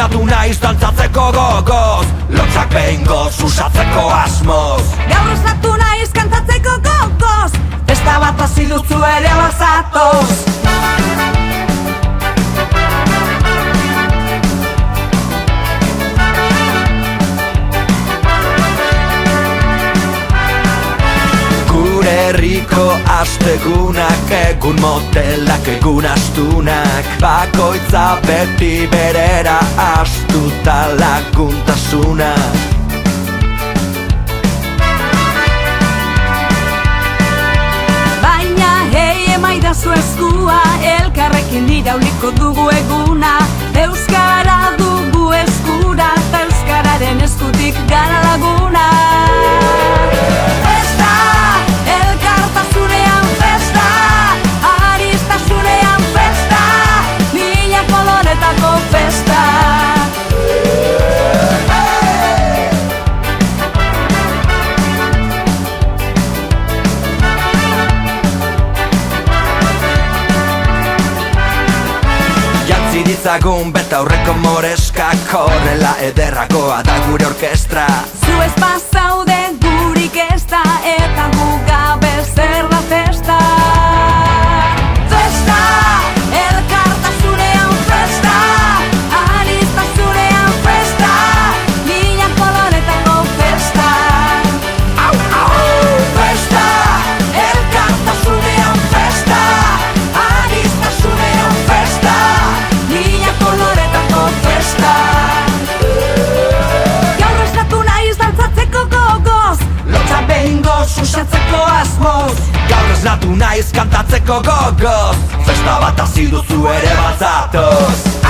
esnatu naiz dantzatzeko gogoz, lotzak behingoz usatzeko asmoz. Gaur esnatu naiz kantatzeko gogoz, festa bat hasi duzu ere bazatoz. Herriko astegunak, egun motelak, egun astunak, bakoitza beti berera astuta laguntasuna. Baina hei emaidazu eskua, elkarrekin irauliko dugu eguna. Euskara dugu eskura, eta euskararen eskutik gara laguna. Ditzagun betaurreko moreskak, horrela ederragoa da gure orkestra. Zu ez bazaude gurik ez da, eta gu gabe zer da festa. Festa, elkartasunean festa, aniztasunean festa, mina koloretako festa. Au, au! Festa, elkartasunean festa, aniztasunean festa, koloretako festa. Gaur esnatu naiz dantzatzeko gogoz, lotza behingoz usatzeko asmoz. Gaur esnatu naiz kantatzeko gogoz, festa bat hasi duzu ere bazatoz.